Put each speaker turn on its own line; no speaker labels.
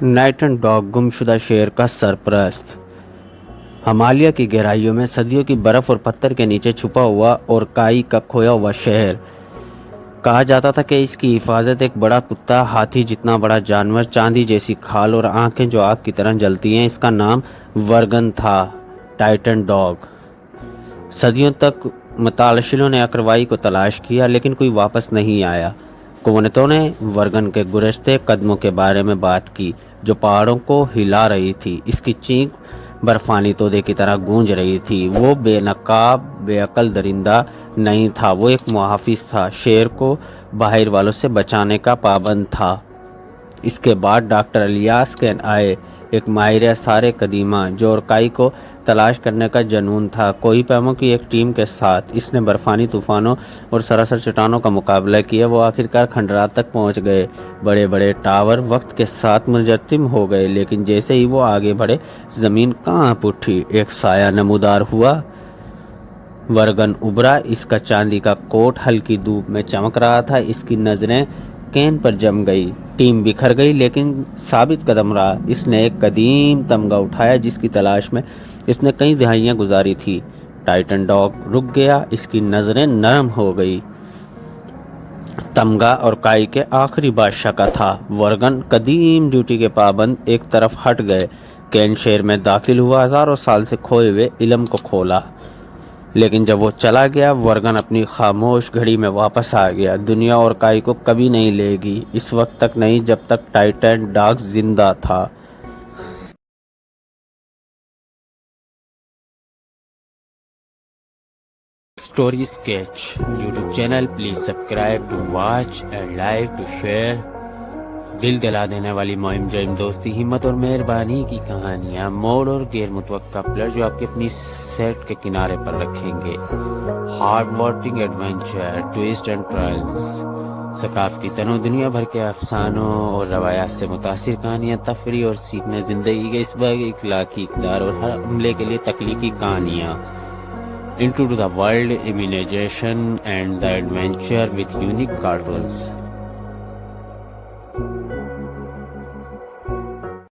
نائٹن dog گمشدہ شیر کا سرپرست ہمالیہ کی گہرائیوں میں صدیوں کی برف اور پتھر کے نیچے چھپا ہوا اور کائی کا کھویا ہوا شہر۔ کہا جاتا تھا کہ اس کی حفاظت ایک بڑا کتا، ہاتھی جتنا بڑا جانور، چاندی جیسی کھال اور آنکھیں جو آگ کی طرح جلتی ہیں۔ اس کا نام ورگن تھا، ٹائٹن ڈاگ۔ صدیوں تک متعالشلوں نے اکروائی کو تلاش کیا لیکن کوئی واپس نہیں آیا۔ کوونتوں نے ورگن کے گرجتے قدموں کے بارے میں بات کی جو پہاڑوں کو ہلا رہی تھی۔ اس کی چینخ برفانی تودے کی طرح گونج رہی تھی۔ وہ بے نقاب، بے عقل درندہ نہیں تھا، وہ ایک محافظ تھا، شیر کو باہر والوں سے بچانے کا پابند تھا۔ اس کے بعد ڈاکٹر الیاس کین آئے، ایک ماہر آثار قدیمہ جو اورکائی کو تلاش کرنے کا جنون تھا۔ کوئی پیموں کی ایک ٹیم کے ساتھ اس نے برفانی طوفانوں اور سراسر چٹانوں کا مقابلہ کیا۔ وہ آخرکار کھنڈرات تک پہنچ گئے۔ بڑے بڑے ٹاور وقت کے ساتھ منجمد ہو گئے لیکن جیسے ہی وہ آگے بڑھے زمین کانپ اٹھی، ایک سایہ نمودار ہوا۔ ورگن ابھرا، اس کا چاندی کا کوٹ ہلکی دھوپ میں چمک رہا تھا۔ اس کی نظریں کین پر جم گئی۔ ٹیم بکھر گئی لیکن ثابت قدم رہا۔ اس نے ایک قدیم تمغہ اٹھایا جس کی تلاش میں اس نے کئی دہائیاں گزاری تھی۔ ٹائٹن ڈاگ رک گیا، اس کی نظریں نرم ہو گئی۔ تمغہ اورکائی کے آخری بادشاہ کا تھا۔ ورگن قدیم ڈیوٹی کے پابند ایک طرف ہٹ گئے۔ کین شہر میں داخل ہوا، ہزاروں سال سے کھوئے ہوئے علم کو کھولا۔ لیکن جب وہ چلا گیا، ورگن اپنی خاموش گھڑی میں واپس آ گیا۔ دنیا اورکائی کو کبھی نہیں لے گی، اس وقت تک نہیں جب تک ٹائٹن ڈاگ زندہ تھا۔ Story sketch YouTube channel, please subscribe to watch and like to share. دل دلا دینے والی مہم جو دوستی، ہمت اور مہربانی کی کہانیاں، موڑ اور غیر متوقع پلٹ جو آپ کے اپنی سیٹ کے کنارے پر رکھیں گے۔ Hard warming adventure, twist and trials, ثقافتی تنوع، دنیا بھر کے افسانوں اور روایات سے متاثر کہانیاں، تفریح اور سیکھنے، زندگی کے اس بڑے اخلاقی اقدار اور ہر عملے کے لیے تخلیقی کہانیاں۔ Into the world, imagination and the adventure with unique cartoons.